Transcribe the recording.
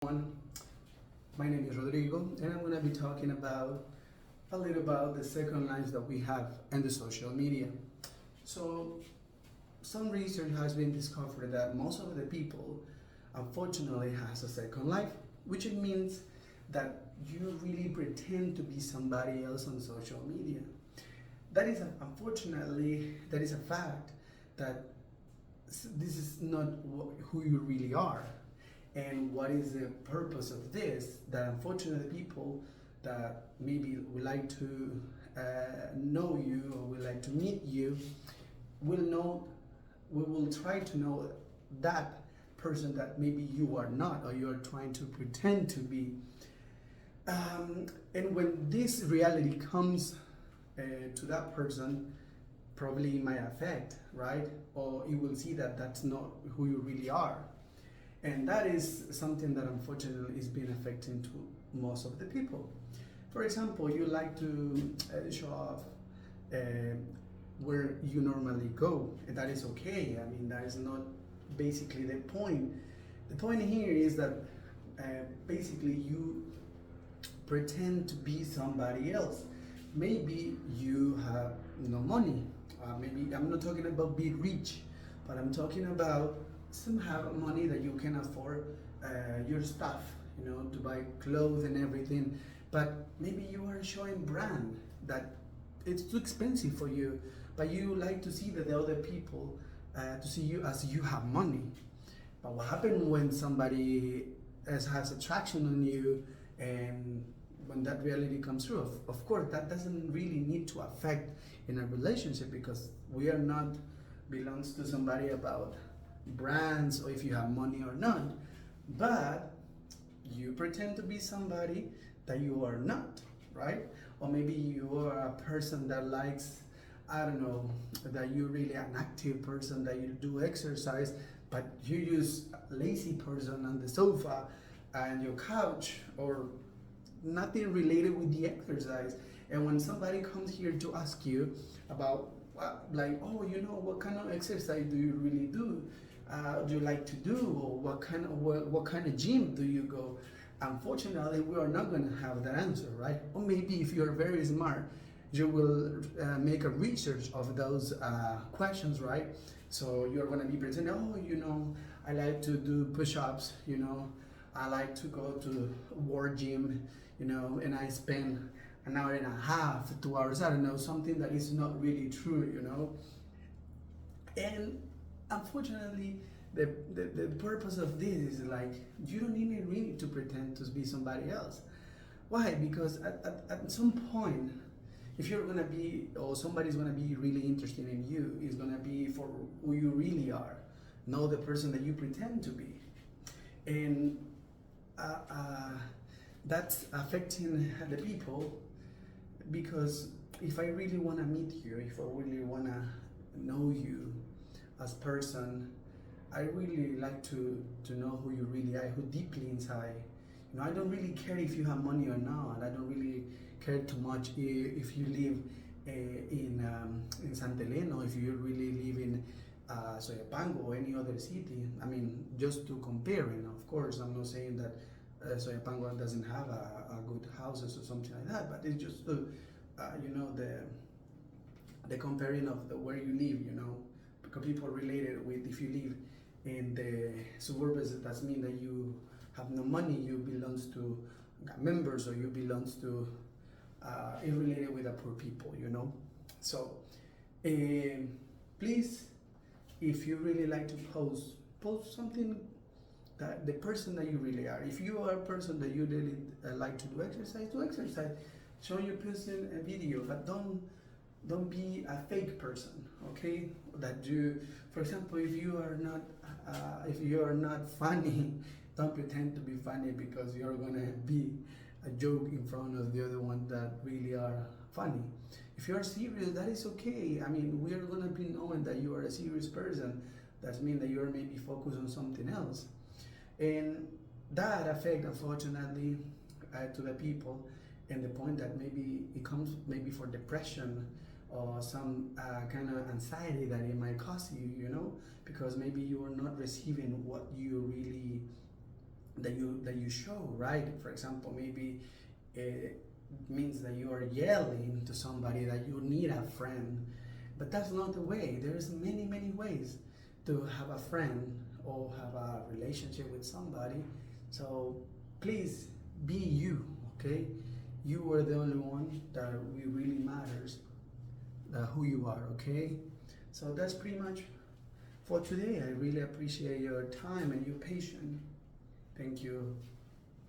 everyone. My name is Rodrigo, and I'm going to be talking about a little about the second lives that we have in the social media. So, some research has been discovered that most of the people, unfortunately, has a second life, which it means that you really pretend to be somebody else on social media. Unfortunately, that is a fact that this is not who you really are. And what is the purpose of this? That unfortunately people that maybe would like to know you or would like to meet you will know, we will try to know that person that maybe you are not or you are trying to pretend to be. And when this reality comes to that person, probably it might affect, right? Or you will see that that's not who you really are. And that is something that unfortunately is been affecting to most of the people. For example, you like to show off uh, where you normally go, and that is okay. I mean, that is not basically the point. The point here is that basically you pretend to be somebody else. Maybe you have no money. Maybe I'm not talking about being rich, but I'm talking about some have money that you can afford your stuff, to buy clothes and everything. But maybe you are showing brand that it's too expensive for you, but you like to see that the other people to see you as you have money. But what happens when somebody else has attraction on you, and when that reality comes through, of course, that doesn't really need to affect in a relationship, because we are not belongs to somebody about brands or if you have money or not. But you pretend to be somebody that you are not, right? Or maybe you are a person that likes, I don't know, that you're really an active person, that you do exercise, but you use a lazy person on the sofa and your couch, or nothing related with the exercise. And when somebody comes here to ask you about, like, oh, what kind of exercise do you really do? Do you like to do, or what kind of gym do you go? Unfortunately, we are not going to have that answer, right? Or maybe if you're very smart, you will make a research of those questions, right? So you're going to be pretending, oh, I like to do push-ups, I like to go to war gym, and I spend an hour and a half, 2 hours, I don't know, something that is not really true. And unfortunately, the purpose of this is like, you don't even really to pretend to be somebody else. Why? Because at some point, if you're gonna be, or somebody's gonna be really interested in you, is gonna be for who you really are, not the person that you pretend to be. And that's affecting the people, because if I really wanna meet you, if I really wanna know you as person, I really like to know who you really are, who deeply inside. I don't really care if you have money or not. I don't really care too much if you live in Santa Elena, or if you really live in Soyapango or any other city. I mean, just to compare, of course, I'm not saying that Soyapango doesn't have a good houses or something like that, but it's just the comparing of where you live, because people relate it with, if you live in the suburbs, that means that you have no money, you belongs to members, or you belongs to it related with the poor people. So please, if you really like to post something that the person that you really are. If you are a person that you really like to do exercise, show your person a video, but don't be a fake person, okay? That you, for example, if you are not funny, don't pretend to be funny, because you're gonna be a joke in front of the other one that really are funny. If you are serious, that is okay. I mean, we are gonna be knowing that you are a serious person. That means that you are maybe focused on something else, and that affect, unfortunately, to the people, and the point that maybe it comes maybe for depression or some kind of anxiety that it might cause you, because maybe you are not receiving what you really that you show, right? For example, maybe it means that you are yelling to somebody that you need a friend, but that's not the way. There's many ways to have a friend or have a relationship with somebody. So please be you, okay? You are the only one that really matters, who you are, okay? So that's pretty much for today. I really appreciate your time and your patience. Thank you.